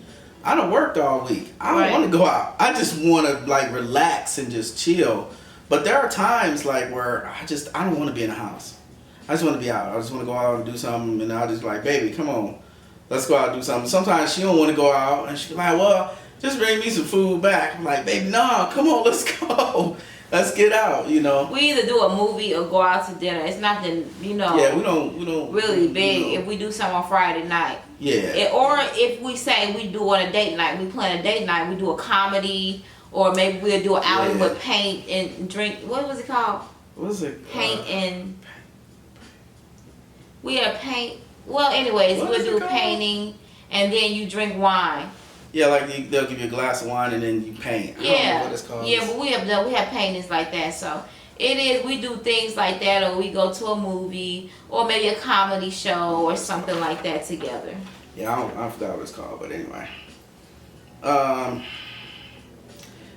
I done worked all week. I don't want to go out. I just want to like relax and just chill. But there are times like where I don't want to be in the house. I just want to be out. I just want to go out and do something. And I'll just like, baby, come on. Let's go out and do something. Sometimes she don't want to go out, and she be like, well, just bring me some food back. I'm like, baby, no, come on, let's go. Let's get out, We either do a movie or go out to dinner. It's nothing, Yeah, we don't really big if we do something on Friday night. Yeah. Or if we say we do on a date night, we plan a date night, we do a comedy, or maybe we'll do an outing with paint and drink. What was it called? What is it? Paint and... We have paint... Well, anyways, we'll do painting, and then you drink wine. Yeah, like they'll give you a glass of wine and then you paint. I don't know what it's called. Yeah, but we have paintings like that. So it is. We do things like that, or we go to a movie, or maybe a comedy show, or something like that together. Yeah, I forgot what it's called, but anyway.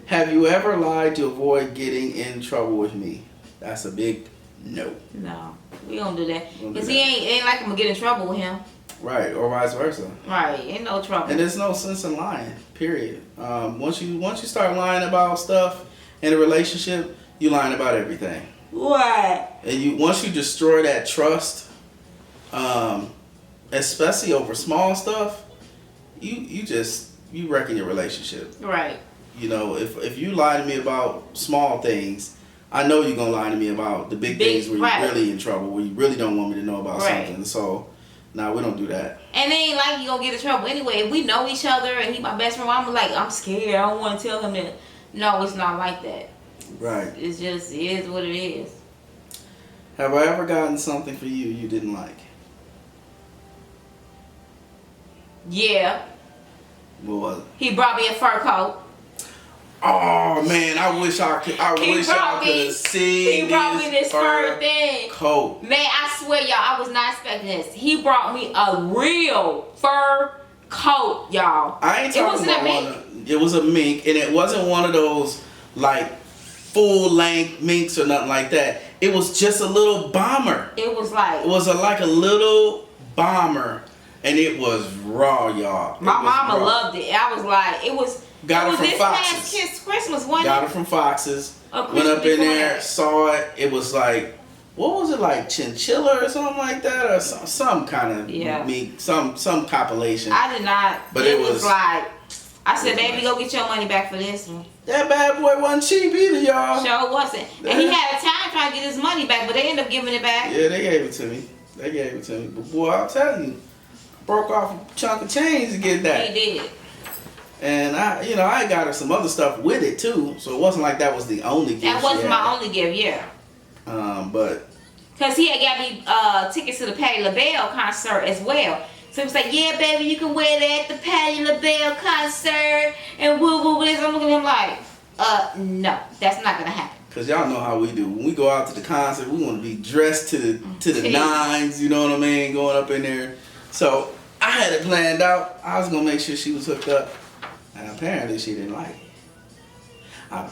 Have you ever lied to avoid getting in trouble with me? That's a big no. No, we don't do that. Cause it ain't like I'm gonna get in trouble with him. Right, or vice versa. Right, ain't no trouble. And there's no sense in lying. Period. Once you start lying about stuff in a relationship, you lying about everything. Right. And once you destroy that trust, especially over small stuff, you wrecking your relationship. Right. If you lie to me about small things, I know you're gonna lie to me about the big things where you're really in trouble, where you really don't want me to know about something. So, no, we don't do that. And it ain't like you gonna get in trouble anyway. If we know each other and he my best friend, I'm scared. I don't want to tell him that. No, it's not like that. Right. It is what it is. Have I ever gotten something for you you didn't like? Yeah. What was it? He brought me a fur coat. Oh man, I wish I could. I wish y'all could have seen. He brought me this fur thing. Coat. Man, I swear, y'all, I was not expecting this. He brought me a real fur coat, y'all. I ain't talking about one. It was a mink, and it wasn't one of those like full length minks or nothing like that. It was just a little bomber. It was like. It was like a little bomber, and it was raw, y'all. My mama loved it. I was like, it was. Got it from this Fox's. past Christmas, wasn't Got it? it from Fox's. Christmas Went up in before there, that. saw it. It was like, what was it, like chinchilla or something like that, or some kind of meat, some compilation. I did not. But it was like, I said, baby, nice. go get your money back for this one. That bad boy wasn't cheap either, y'all. Sure wasn't. And he had a time trying to get his money back, but they ended up giving it back. Yeah, they gave it to me. But boy, I'll tell you, I broke off a chunk of change to get that. He did. And I got her some other stuff with it too, so it wasn't like that was the only gift. That wasn't my only gift, yeah. But because he had got me tickets to the Patti LaBelle concert as well. So he was like, "Yeah, baby, you can wear that at the Patti LaBelle concert." And woo woo this. I'm looking at him like, no, that's not gonna happen. Cause y'all know how we do. When we go out to the concert, we want to be dressed to the nines. You know what I mean? Going up in there. So I had it planned out. I was gonna make sure she was hooked up. And apparently she didn't like it. I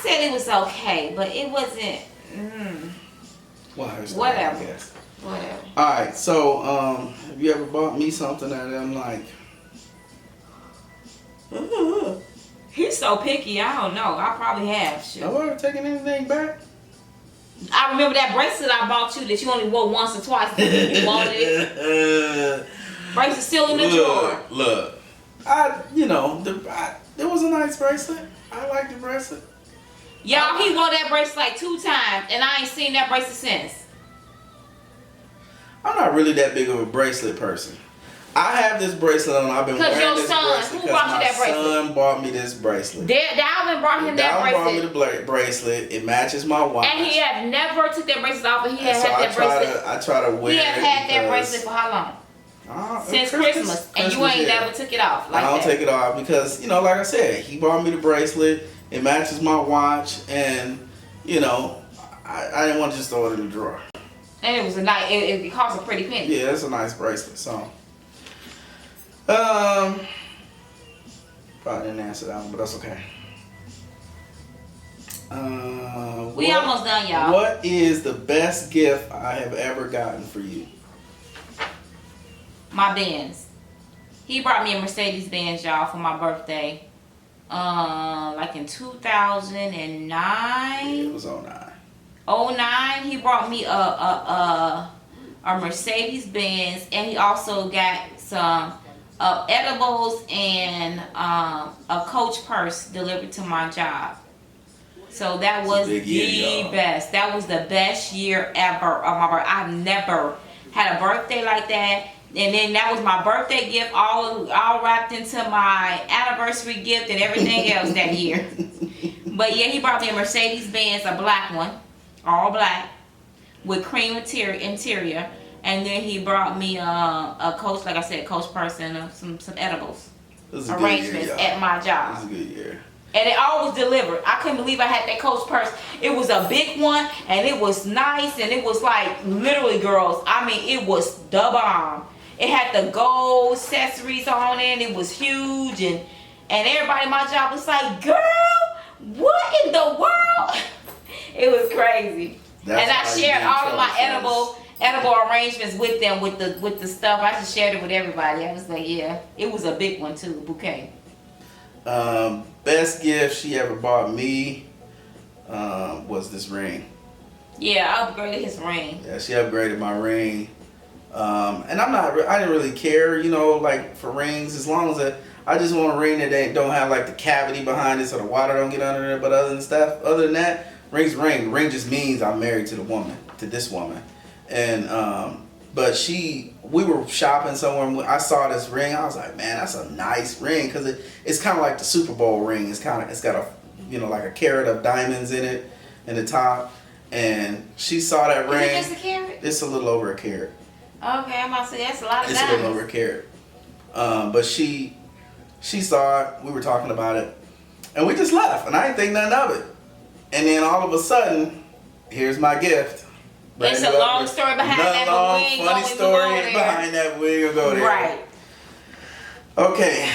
said it was okay, but it wasn't. Well, her style, Whatever. I guess. Whatever. Alright, so have you ever bought me something that I'm like, He's so picky, I don't know. I probably have. Shit. have I ever taken anything back? I remember that bracelet I bought you that you only wore once or twice. You wanted it. Bracelet still in the drawer. Look. It was a nice bracelet. I like the bracelet. Y'all, he wore that bracelet like 2 times, and I ain't seen that bracelet since. I'm not really that big of a bracelet person. I have this bracelet on. I've been wearing your this son, bracelet who bought you that bracelet? My son bought me this bracelet. Dalvin brought him that Dalvin bracelet. brought me the bracelet. It matches my watch. And he had never took that bracelet off, but he had And so had that bracelet. I try to wear it. He had had that bracelet for how long? Since Christmas. And you ain't never took it off like that. I don't take it off because, like I said, he bought me the bracelet. It matches my watch. And, I didn't want to just throw it in the drawer. And it was a nice, it cost a pretty penny. Yeah, it's a nice bracelet. So, probably didn't answer that one, but that's okay. We almost done, y'all. What is the best gift I have ever gotten for you? My Benz. He brought me a Mercedes Benz, y'all, for my birthday. Like in 2009. Yeah, it was 09. 09, he brought me a Mercedes Benz, and he also got some edibles and a Coach purse delivered to my job. So that was the best. That was the best year ever of my birthday. I've never had a birthday like that. And then that was my birthday gift, all wrapped into my anniversary gift and everything else that year. But yeah, he brought me a Mercedes Benz, a black one, all black, with cream interior. And then he brought me a Coach, like I said, Coach purse and some edibles arrangements at my job. It was a good year. And it all was delivered. I couldn't believe I had that Coach purse. It was a big one, and it was nice, and it was like, literally, girls, I mean, it was the bomb. It had the gold accessories on it. It was huge, and everybody in my job was like, "Girl, what in the world?" It was crazy. And I shared all of my edible arrangements with them with the stuff. I just shared it with everybody. I was like, "Yeah, it was a big one too, a bouquet." Best gift she ever bought me was this ring. Yeah, I upgraded his ring. Yeah, she upgraded my ring. And I didn't really care, like for rings, as long as I just want a ring that they don't have like the cavity behind it so the water don't get under it. But other than that, ring's ring. Ring just means I'm married to this woman. And, but we were shopping somewhere and I saw this ring. I was like, man, that's a nice ring. Cause it's kind of like the Super Bowl ring. It's got a, like a carat of diamonds in it, in the top. and she saw that ring. Is it just a carrot? It's a little over a carrot. Okay, I'm about to say that's a lot of It's diamonds. a little over a carrot. But she saw it. We were talking about it, and we just left, and I didn't think nothing of it. And then all of a sudden, here's my gift. It's a long story behind that, but we ain't funny going story there. behind that. We ain't gonna go there. Right. Okay,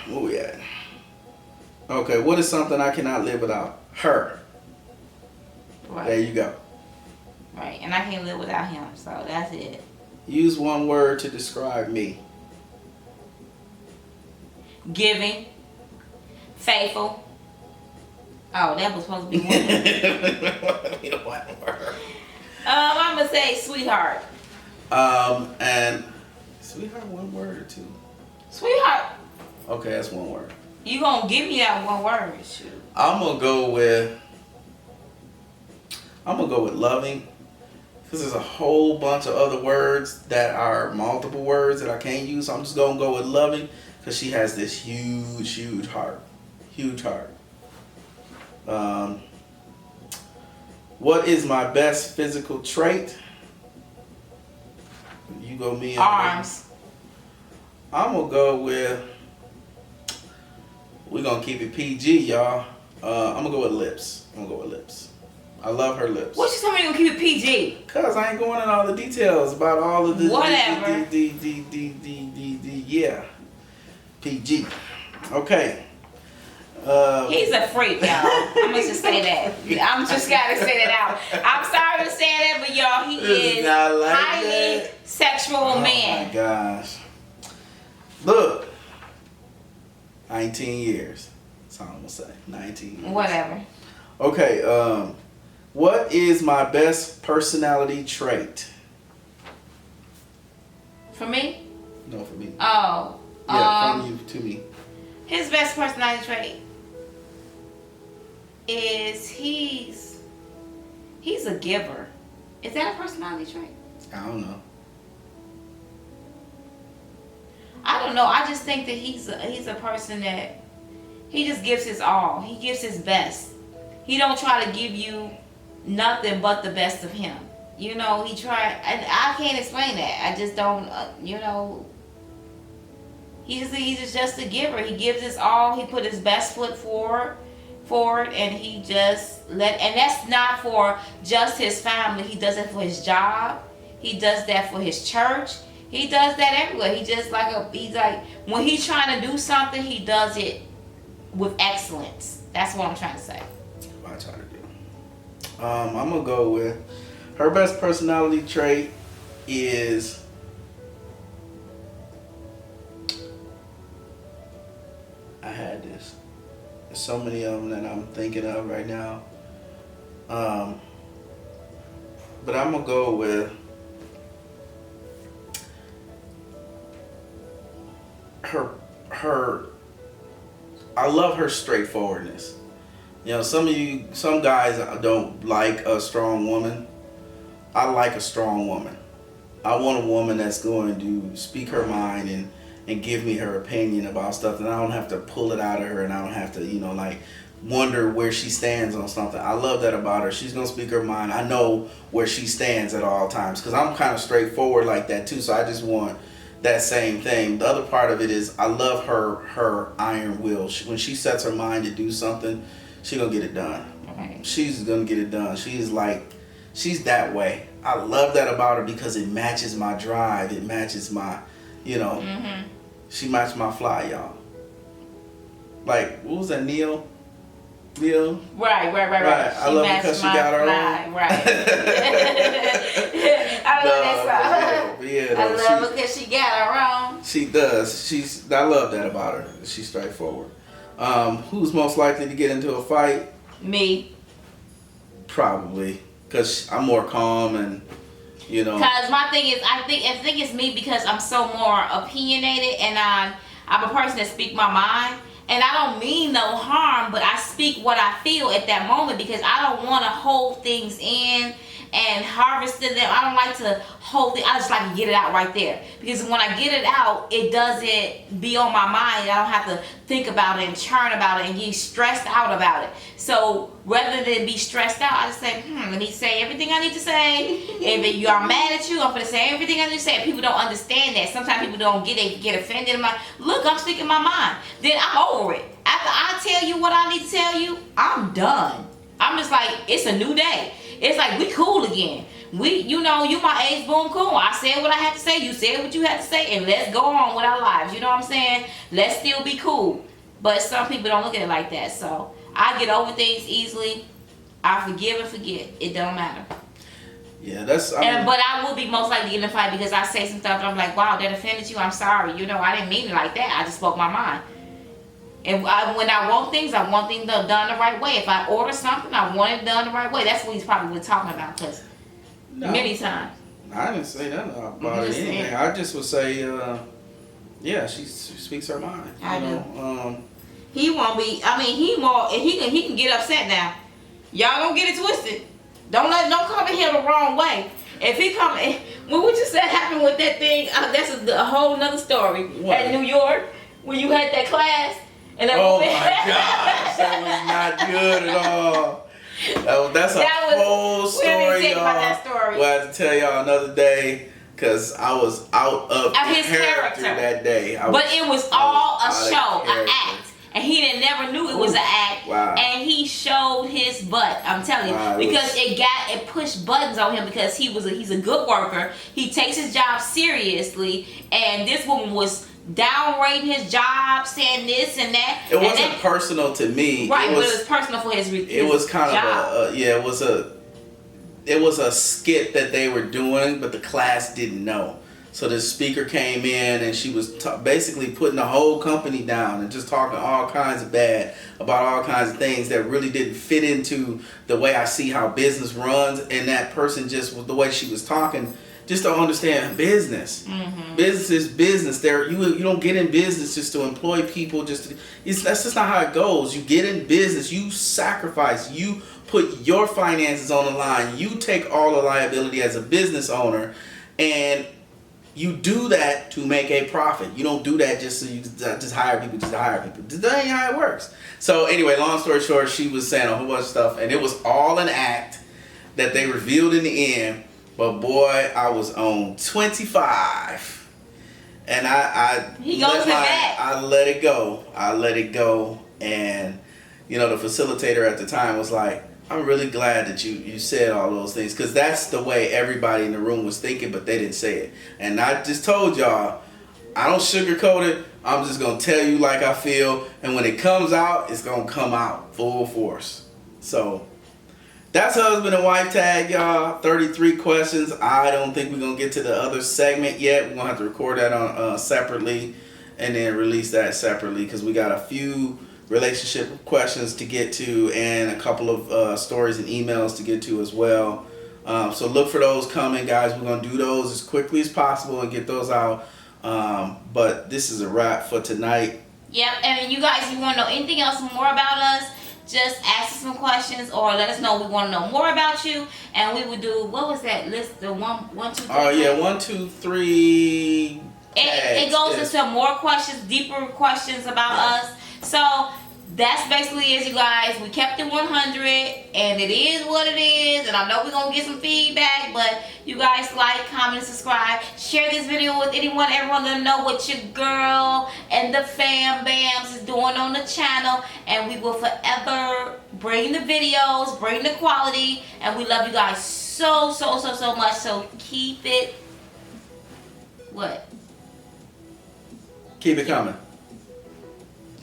where we at? Okay, what is something I cannot live without? Her. Right. There you go. Right, and I can't live without him, so that's it. Use one word to describe me. Giving. Faithful. Oh, that was supposed to be one. I'm gonna say sweetheart. And sweetheart, one word or two? Sweetheart. Okay, that's one word. You gonna give me that one word? Shoot. I'm gonna go with loving, because there's a whole bunch of other words that are multiple words that I can't use. So I'm just gonna go with loving, because she has this huge heart. Huge heart. What is my best physical trait? You go me. Arms. I'm gonna go with. We're gonna keep it PG, y'all. I'm gonna go with lips. I love her lips. What you tell me you gonna keep it PG? Cause I ain't going in all the details about all of the Whatever. Yeah. PG. Okay. He's a freak, y'all. I'm gonna just say that. I'm just gotta say that out. I'm sorry to say that, but y'all, he is like highly that. sexual man. Oh my gosh. Look. 19 years. That's all I'm gonna say. 19 years. Whatever. Okay, what is my best personality trait? For me? No, for me. Oh. Yeah, from you to me. His best personality trait is he's a giver. Is that a personality trait? I don't know. I don't know. I just think that he's a person that he just gives his all. He gives his best. He don't try to give you nothing but the best of him. You know, he try. And I can't explain that. I just don't. You know. He's just a giver. He gives his all. He put his best foot forward, and he just let. And that's not for just his family. He does it for his job. He does that for his church. He does that everywhere. He's like when he's trying to do something, he does it with excellence. That's what I'm trying to say. What I try to do. I'm gonna go with her best personality trait is I had this. There's so many of them that I'm thinking of right now. But I'm gonna go with her. I love her straightforwardness. You know, some guys don't like a strong woman. I like a strong woman. I want a woman that's going to speak her mind and give me her opinion about stuff, and I don't have to pull it out of her, and I don't have to, you know, like wonder where she stands on something. I love that about her. She's gonna speak her mind. I know where she stands at all times, because I'm kind of straightforward like that too. So I just want that same thing. The other part of it is I love her iron will. When she sets her mind to do something, she's gonna get it done. Okay. She's gonna get it done. She's that way. I love that about her because it matches my drive. It matches my, you know, she matched my fly, y'all. Like, what was that, Neil? Right. I love her because she got her own. Right. I love that song. Yeah, I love her because she got her own. She does. I love that about her. She's straightforward. Who's most likely to get into a fight? Me. Probably, because I'm more calm and, you know. Because my thing is, I think it's me because I'm so more opinionated, and I'm a person that speak my mind. And I don't mean no harm, but I speak what I feel at that moment because I don't want to hold things in. and harvesting them. I don't like to hold it. I just like to get it out right there, because when I get it out, it doesn't be on my mind. I don't have to think about it and churn about it and get stressed out about it. So rather than be stressed out, I just say, let me say everything I need to say. If you are mad at you, I'm going to say everything I need to say. People don't understand that. Sometimes people don't get offended. I'm like, look, I'm speaking my mind. Then I'm over it. After I tell you what I need to tell you, I'm done. I'm just like, it's a new day. It's like, we cool again. You my age, boom, cool. I said what I had to say. You said what you had to say. And let's go on with our lives. You know what I'm saying? Let's still be cool. But some people don't look at it like that. So I get over things easily. I forgive and forget. It don't matter. Yeah, but I will be most likely in a fight because I say some stuff and I'm like, wow, that offended you. I'm sorry. I didn't mean it like that. I just spoke my mind. And when I want things done the right way. If I order something, I want it done the right way. That's what he's probably talking about. Because many times. I didn't say nothing about anything. I just would say, yeah, she speaks her mind. I know. He won't be. He can get upset now. Y'all don't get it twisted. Don't come in here the wrong way. If he come, what you said happened with that thing? That's a whole nother story. What? At New York, when you had that class. And oh my gosh, that was not good at all. That's a whole story, y'all. We'll have to tell y'all another day, because I was out of his character that day. But it was all a show, an act. And he never knew it was an act. Wow. And he showed his butt. I'm telling you, because it pushed buttons on him, because he's a good worker. He takes his job seriously, and this woman was downrating his job, saying this and that. It wasn't personal to me, right? But it was personal for his job. It was kind of it was a skit that they were doing, but the class didn't know. So the speaker came in and she was basically putting the whole company down and just talking all kinds of bad about all kinds of things that really didn't fit into the way I see how business runs. And that person just, with the way she was talking, just don't understand business. Mm-hmm. Business is business. You don't get in business just to employ people. That's just not how it goes. You get in business. You sacrifice. You put your finances on the line. You take all the liability as a business owner, and you do that to make a profit. You don't do that just so you just hire people just to hire people. That ain't how it works. So anyway, long story short, she was saying a whole bunch of stuff, and it was all an act that they revealed in the end. But boy, I was on 25, and I let it go. I let it go, and the facilitator at the time was like, I'm really glad that you said all those things, because that's the way everybody in the room was thinking, but they didn't say it. And I just told y'all, I don't sugarcoat it. I'm just going to tell you like I feel, and when it comes out, it's going to come out full force. So that's husband and wife tag, y'all. 33 questions. I don't think we're going to get to the other segment yet. We're going to have to record that on separately and then release that separately, because we got a few relationship questions to get to and a couple of stories and emails to get to as well. So look for those coming, guys. We're going to do those as quickly as possible and get those out. But this is a wrap for tonight. Yep. And you guys, if you want to know anything else more about us, just ask us some questions or let us know we want to know more about you, and we would do, what was that list? The one, two, three. Oh yeah, 1, 2, 3. It goes into more questions, deeper questions about us. So that's basically it, you guys. We kept it 100, and it is what it is. And I know we're gonna get some feedback, but you guys like, comment, and subscribe. Share this video with anyone, everyone. Let them know what your girl and the fam bams is doing on the channel. And we will forever bring the videos, bring the quality, and we love you guys so much. So keep it. What? Keep it coming.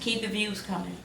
Keep the views coming.